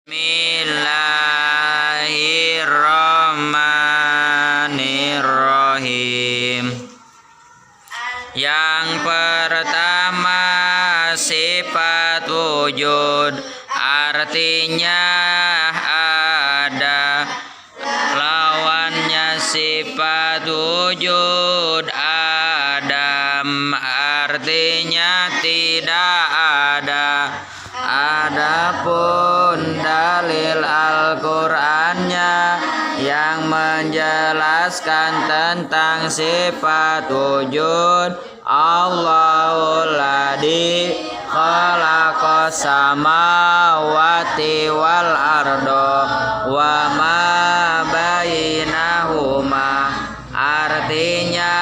Bismillahirrahmanirrahim. Yang pertama sifat wujud, artinya ada. Lawannya sifat wujud adam, artinya tidak ada. Adapun dalil Al-Qur'annya yang menjelaskan tentang sifat wujud, Allahul ladzi khalaqas samawati wal ardo wa ma bainahuma, artinya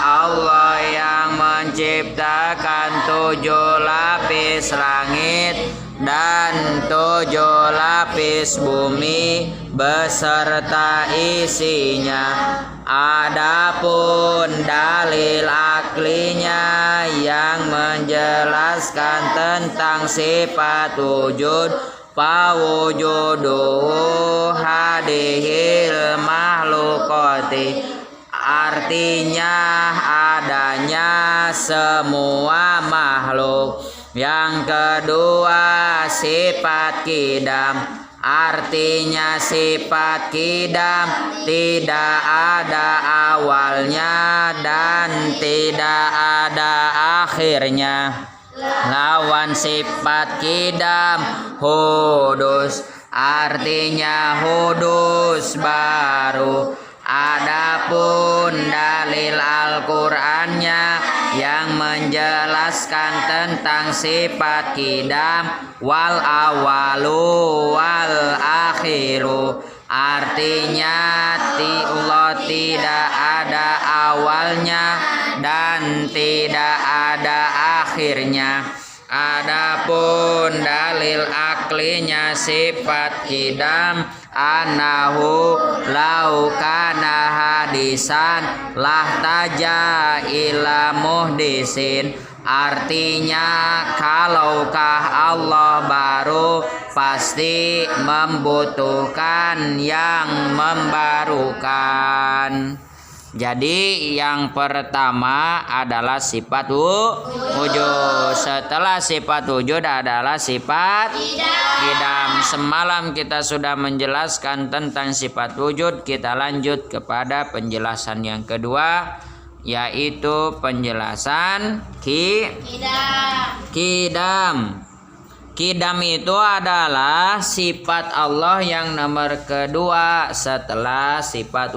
Allah yang menciptakan 7 lapis langit dan 7 lapis bumi beserta isinya. Adapun dalil aklinya yang menjelaskan tentang sifat wujud, fawujuduhu hadihil mahlukoti, artinya adanya semua makhluk. Yang kedua sifat qidam, artinya sifat qidam tidak ada awalnya dan tidak ada akhirnya. Lawan sifat qidam hudus, artinya hudus baru. Adapun dalil Al-Qur'annya yang menjelaskan tentang sifat qidam, wal awalu wal akhiru, artinya Allah tidak ada awalnya dan tidak ada akhirnya. Adapun dalil aklinya sifat qidam, anahu laukana hadisan lahtaja ila muhdisin, artinya kalaukah Allah baru pasti membutuhkan yang membarukan. Jadi yang pertama adalah sifat wujud. Setelah sifat wujud adalah sifat qidam. Semalam kita sudah menjelaskan tentang sifat wujud. Kita lanjut kepada penjelasan yang kedua, yaitu penjelasan qidam. Qidam itu adalah sifat Allah yang nomor kedua setelah sifat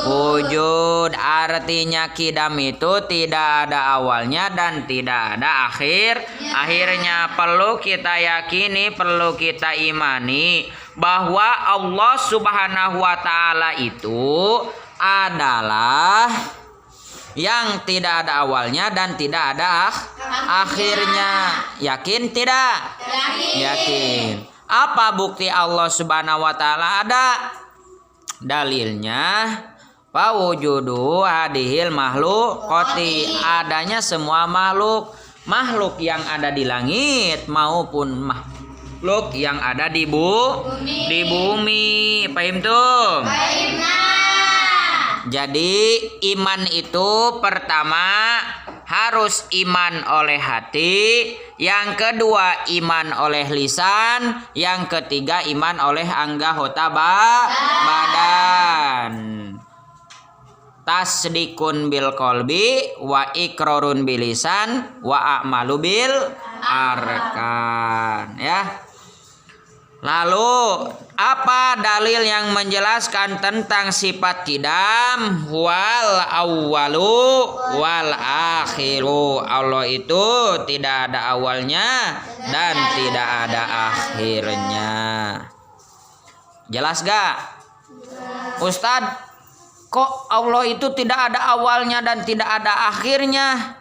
wujud. Artinya qidam itu tidak ada awalnya dan tidak ada akhirnya. Perlu kita yakini, perlu kita imani bahwa Allah Subhanahu wa ta'ala itu adalah yang tidak ada awalnya dan tidak ada akhirnya. Yakin tidak? Yakin. Apa bukti Allah Subhanahu wa ta'ala ada? Dalilnya fawujudu hadihil mahlukoti, adanya semua makhluk yang ada di langit maupun makhluk yang ada di bumi. Paham tuh? Jadi iman itu pertama harus iman oleh hati, yang kedua iman oleh lisan, yang ketiga iman oleh anggota badan. Tasdikun bil qalbi wa iqrarun bil lisan wa a'malu bil arkan, ya. Lalu apa dalil yang menjelaskan tentang sifat qidam? Wal awwalu wal akhiru, Allah itu tidak ada awalnya dan tidak ada akhirnya. Jelas gak? Ustadz, kok Allah itu tidak ada awalnya dan tidak ada akhirnya?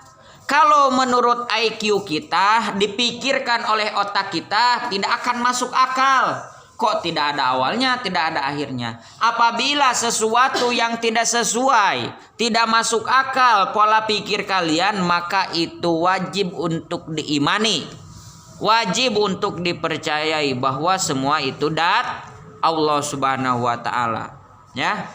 Kalau menurut IQ kita, dipikirkan oleh otak kita, tidak akan masuk akal. Kok tidak ada awalnya, tidak ada akhirnya? Apabila sesuatu yang tidak sesuai, tidak masuk akal pola pikir kalian, maka itu wajib untuk diimani. Wajib untuk dipercayai bahwa semua itu dat Allah Subhanahu wa taala, ya.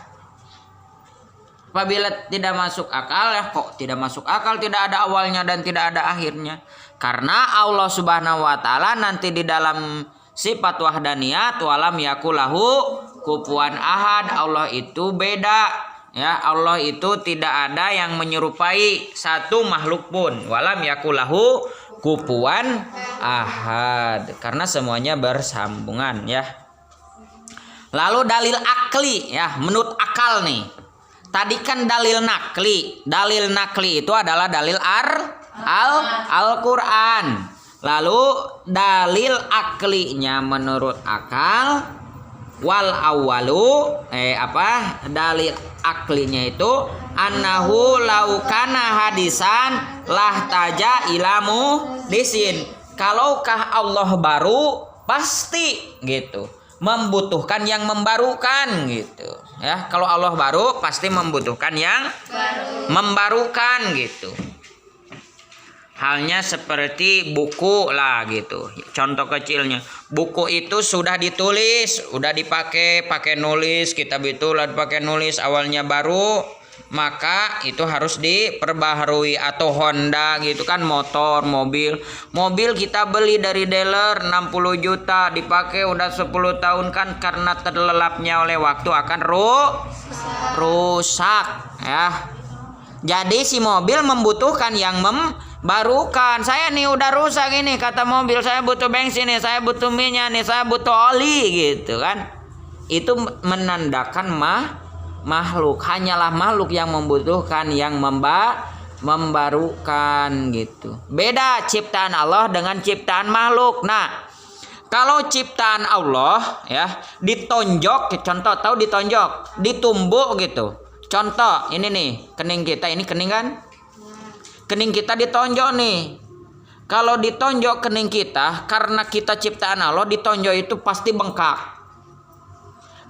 Apabila tidak masuk akal, ya kok tidak masuk akal, tidak ada awalnya dan tidak ada akhirnya. Karena Allah Subhanahu wa taala nanti di dalam sifat wahdaniyat walam yakulahu kufuwan ahad, Allah itu beda. Ya, Allah itu tidak ada yang menyerupai satu makhluk pun. Walam yakulahu kufuwan ahad. Karena semuanya bersambungan, ya. Lalu dalil akli, ya, menurut akal nih. Tadi kan dalil nakli. Dalil nakli itu adalah dalil Al-Qur'an. Lalu dalil aklinya menurut akal wal awalu dalil aklinya itu annahu laukana hadisan lah taja ilamu disin. Kalaukah Allah baru pasti gitu membutuhkan yang membarukan gitu, ya. Kalau Allah baru pasti membutuhkan yang membarukan gitu. Halnya seperti buku lah gitu. Contoh kecilnya, buku itu sudah ditulis, udah pakai nulis, kitab itu udah dipakai nulis, awalnya baru, maka itu harus diperbaharui. Atau Honda gitu kan, motor, mobil kita beli dari dealer 60 juta, dipakai udah 10 tahun kan, karena terlelapnya oleh waktu akan rusak, ya. Jadi si mobil membutuhkan yang membarukan. Saya nih udah rusak ini, kata mobil, saya butuh bensin nih, saya butuh minyak nih, saya butuh oli gitu kan. Itu menandakan makhluk, hanyalah makhluk yang membutuhkan yang membarukan gitu. Beda ciptaan Allah dengan ciptaan makhluk. Nah, kalau ciptaan Allah, ya, ditonjok, contoh, tahu ditonjok, ditumbuk gitu. Contoh, ini nih, kening kita, ini kening kan? Kening kita ditonjok nih. Kalau ditonjok kening kita, karena kita ciptaan Allah, ditonjok itu pasti bengkak.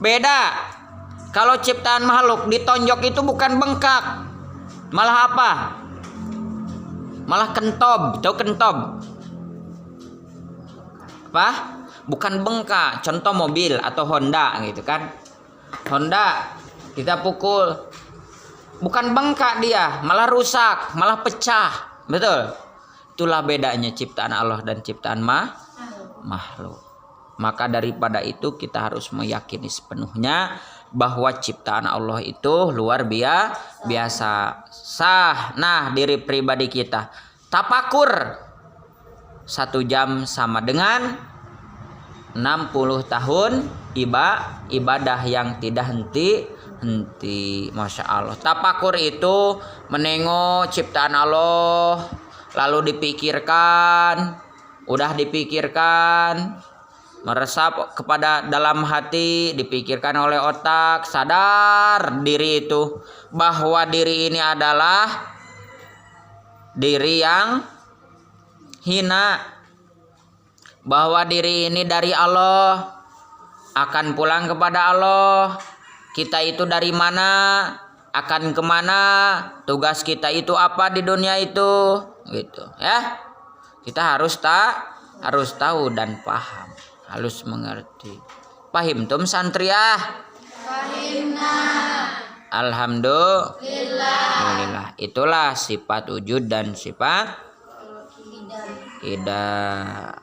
Beda. Kalau ciptaan makhluk, ditonjok itu bukan bengkak. Malah apa? Malah kentob. Tahu kentob? Apa? Bukan bengkak. Contoh mobil atau Honda gitu kan. Honda kita pukul, bukan bengkak dia, malah rusak, malah pecah. Betul. Itulah bedanya ciptaan Allah dan ciptaan makhluk. Maka daripada itu kita harus meyakini sepenuhnya bahwa ciptaan Allah itu luar biasa. Sah. Nah, diri pribadi kita tafakur 1 jam sama dengan 60 tahun ibadah yang tidak henti. Masya Allah. Tafakur itu menengok ciptaan Allah, lalu dipikirkan, udah dipikirkan, meresap kepada dalam hati, dipikirkan oleh otak, sadar diri itu bahwa diri ini adalah diri yang hina, bahwa diri ini dari Allah, akan pulang kepada Allah. Kita itu dari mana, akan kemana, tugas kita itu apa di dunia itu, gitu, ya. Kita harus tahu dan paham, harus mengerti. Pahim tum santriah? Pahimna. Alhamdulillah. Itulah sifat wujud dan sifat idah.